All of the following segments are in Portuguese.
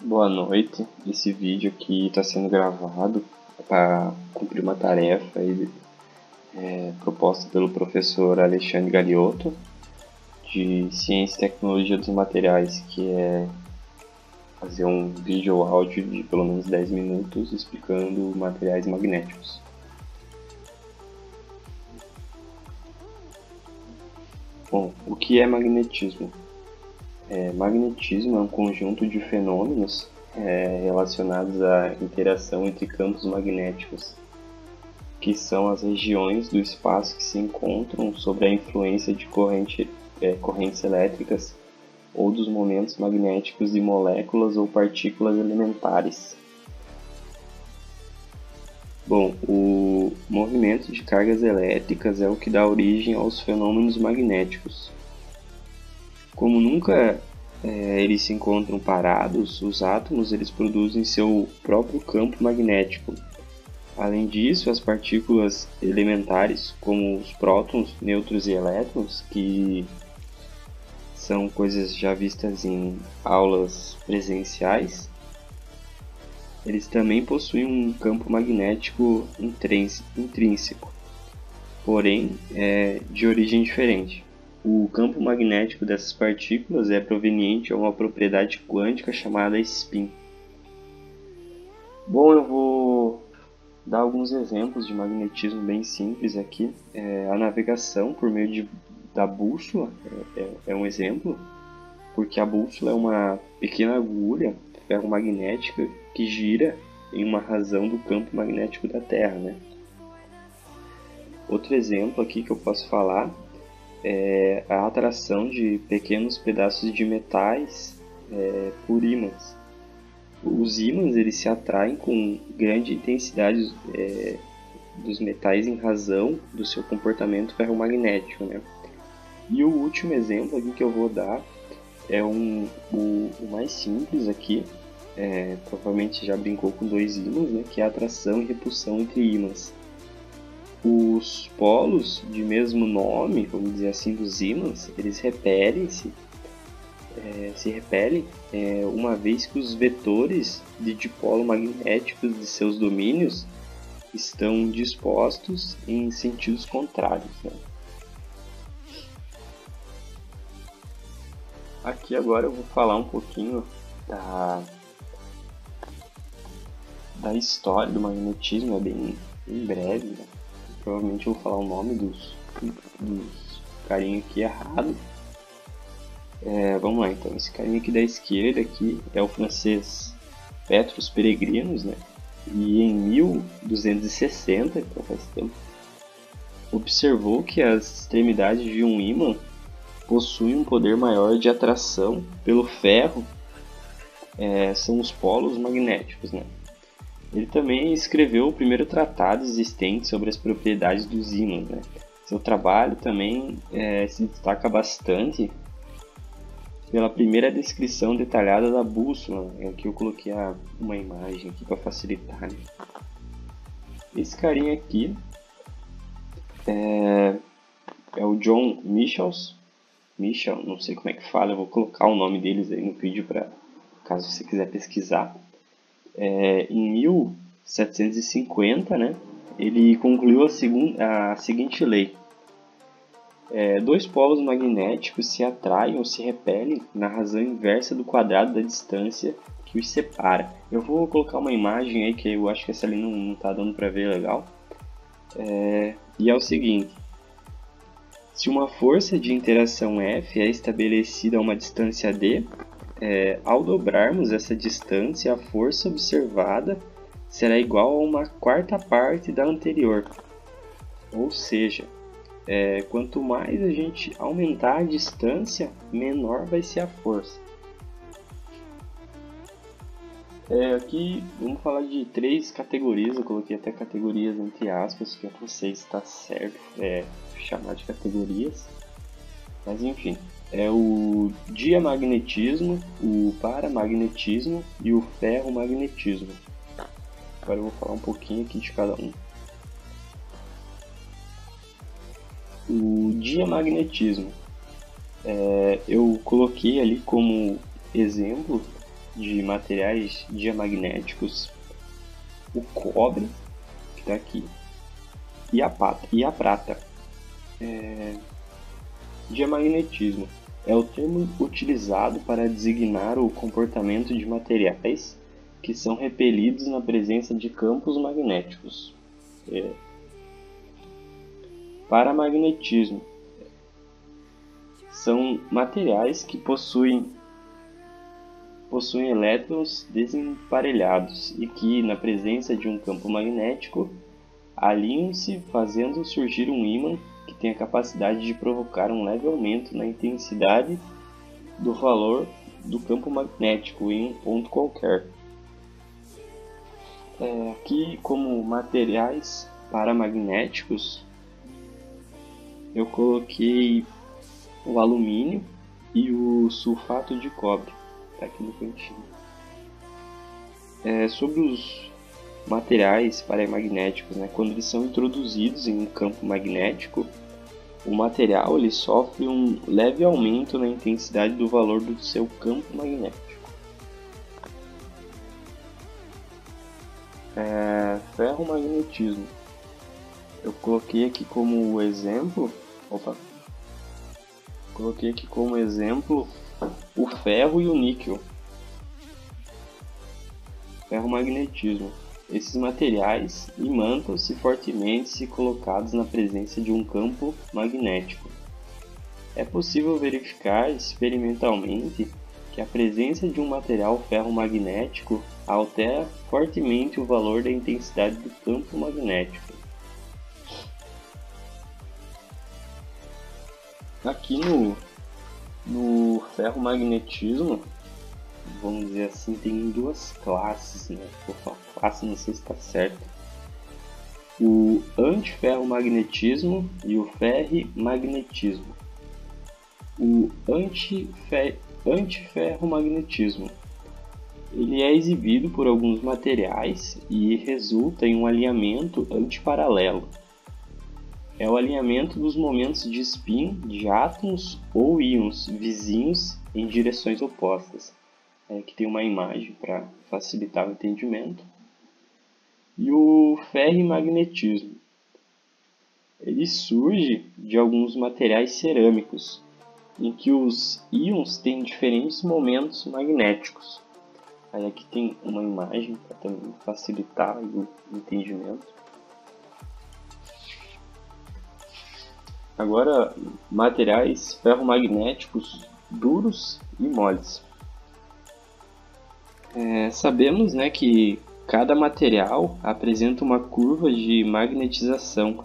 Boa noite. Esse vídeo aqui está sendo gravado para cumprir uma tarefa proposta pelo professor Alexandre Galiotto, de Ciência e Tecnologia dos Materiais, que é fazer um vídeo ou áudio de pelo menos 10 minutos explicando materiais magnéticos. Bom, o que é magnetismo? Magnetismo é um conjunto de fenômenos relacionados à interação entre campos magnéticos, que são as regiões do espaço que se encontram sob a influência de correntes elétricas ou dos momentos magnéticos de moléculas ou partículas elementares. Bom, o movimento de cargas elétricas é o que dá origem aos fenômenos magnéticos. Como nunca eles se encontram parados, os átomos eles produzem seu próprio campo magnético. Além disso, as partículas elementares, como os prótons, nêutrons e elétrons, que são coisas já vistas em aulas presenciais, eles também possuem um campo magnético intrínseco, porém de origem diferente. O campo magnético dessas partículas é proveniente de uma propriedade quântica chamada spin. Bom, eu vou dar alguns exemplos de magnetismo bem simples aqui. A navegação por meio da bússola é um exemplo, porque a bússola é uma pequena agulha ferromagnética que gira em uma razão do campo magnético da Terra, né? Outro exemplo aqui que eu posso falar é a atração de pequenos pedaços de metais por ímãs. Os ímãs eles se atraem com grande intensidade dos metais em razão do seu comportamento ferromagnético, né? E o último exemplo aqui que eu vou dar é o mais simples aqui, provavelmente já brincou com dois ímãs, né? Que é a atração e repulsão entre ímãs. Os polos de mesmo nome, vamos dizer assim, dos ímãs, eles se repelem uma vez que os vetores de dipolo magnéticos de seus domínios estão dispostos em sentidos contrários, né? Aqui agora eu vou falar um pouquinho da história do magnetismo, bem breve, né? Provavelmente eu vou falar o nome dos carinha aqui errado. Vamos lá então, esse carinha aqui da esquerda aqui é o francês Petrus Peregrinus, né? E em 1260, então faz tempo, observou que as extremidades de um ímã possuem um poder maior de atração pelo ferro, são os polos magnéticos, né? Ele também escreveu o primeiro tratado existente sobre as propriedades dos ímãs, né? Seu trabalho também se destaca bastante pela primeira descrição detalhada da bússola. Aqui eu coloquei uma imagem aqui para facilitar, né? Esse carinha aqui é o John Michell, não sei como é que fala, eu vou colocar o nome deles aí no vídeo para caso você quiser pesquisar. Em 1750, né, ele concluiu a seguinte lei. Dois polos magnéticos se atraem ou se repelem na razão inversa do quadrado da distância que os separa. Eu vou colocar uma imagem aí que eu acho que essa ali não está dando para ver legal. E é o seguinte. Se uma força de interação F é estabelecida a uma distância d, ao dobrarmos essa distância, a força observada será igual a uma quarta parte da anterior. Ou seja, quanto mais a gente aumentar a distância, menor vai ser a força. Aqui vamos falar de três categorias, eu coloquei até categorias entre aspas, que eu não sei se está certo chamar de categorias, mas enfim. É o diamagnetismo, o paramagnetismo e o ferromagnetismo. Agora eu vou falar um pouquinho aqui de cada um. O diamagnetismo, eu coloquei ali como exemplo de materiais diamagnéticos, o cobre, que está aqui, e a prata. Diamagnetismo é o termo utilizado para designar o comportamento de materiais que são repelidos na presença de campos magnéticos. Paramagnetismo são materiais que possuem elétrons desemparelhados e que, na presença de um campo magnético, alinham-se fazendo surgir um ímã que tem a capacidade de provocar um leve aumento na intensidade do valor do campo magnético em um ponto qualquer. Aqui, como materiais paramagnéticos, eu coloquei o alumínio e o sulfato de cobre, está aqui no cantinho. Sobre os materiais paramagnéticos, quando eles são introduzidos em um campo magnético, o material ele sofre um leve aumento na intensidade do valor do seu campo magnético. Ferromagnetismo. Eu coloquei aqui como exemplo. Coloquei aqui como exemplo o ferro e o níquel. Ferromagnetismo. Esses materiais imantam-se fortemente se colocados na presença de um campo magnético. É possível verificar experimentalmente que a presença de um material ferromagnético altera fortemente o valor da intensidade do campo magnético. Aqui no ferromagnetismo, vamos dizer assim, tem duas classes, Vou falar classe, não sei se está certo. O antiferromagnetismo e o ferrimagnetismo. O antiferromagnetismo ele é exibido por alguns materiais e resulta em um alinhamento antiparalelo. É o alinhamento dos momentos de spin de átomos ou íons vizinhos em direções opostas. Aqui tem uma imagem para facilitar o entendimento. E o ferrimagnetismo ele surge de alguns materiais cerâmicos, em que os íons têm diferentes momentos magnéticos. Aí aqui tem uma imagem para também facilitar o entendimento. Agora, materiais ferromagnéticos duros e moles. Sabemos que cada material apresenta uma curva de magnetização,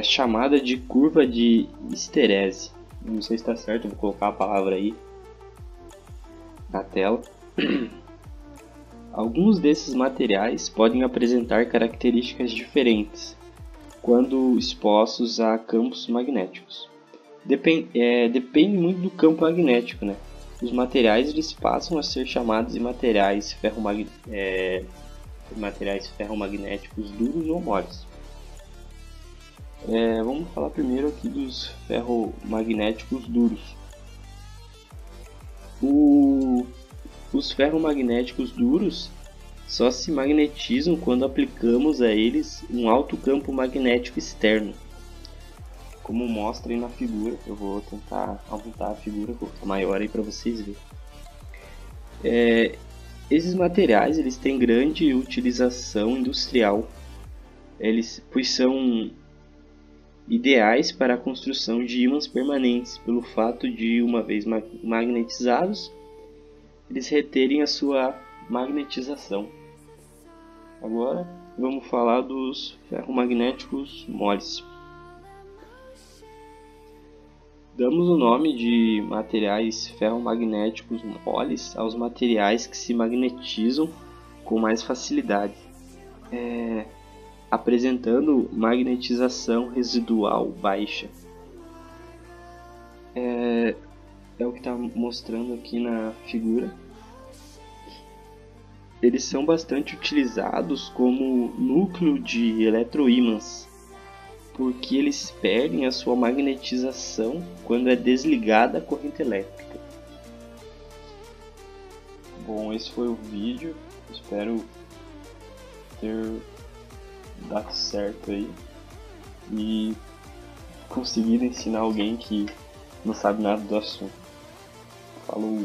chamada de curva de histerese. Não sei se está certo, vou colocar a palavra aí na tela. Alguns desses materiais podem apresentar características diferentes quando expostos a campos magnéticos. Depende muito do campo magnético, Os materiais eles passam a ser chamados de materiais ferromagnéticos duros ou moles. Vamos falar primeiro aqui dos ferromagnéticos duros. Os ferromagnéticos duros só se magnetizam quando aplicamos a eles um alto campo magnético externo, como mostra aí na figura. Eu vou tentar aumentar a figura maior aí para vocês verem. Esses materiais eles têm grande utilização industrial, pois são ideais para a construção de ímãs permanentes, pelo fato de, uma vez magnetizados, eles reterem a sua magnetização. Agora vamos falar dos ferromagnéticos moles. Damos o nome de materiais ferromagnéticos moles aos materiais que se magnetizam com mais facilidade, apresentando magnetização residual baixa. É o que está mostrando aqui na figura. Eles são bastante utilizados como núcleo de eletroímãs, porque eles perdem a sua magnetização quando é desligada a corrente elétrica. Bom, esse foi o vídeo. Espero ter dado certo aí e conseguido ensinar alguém que não sabe nada do assunto. Falou!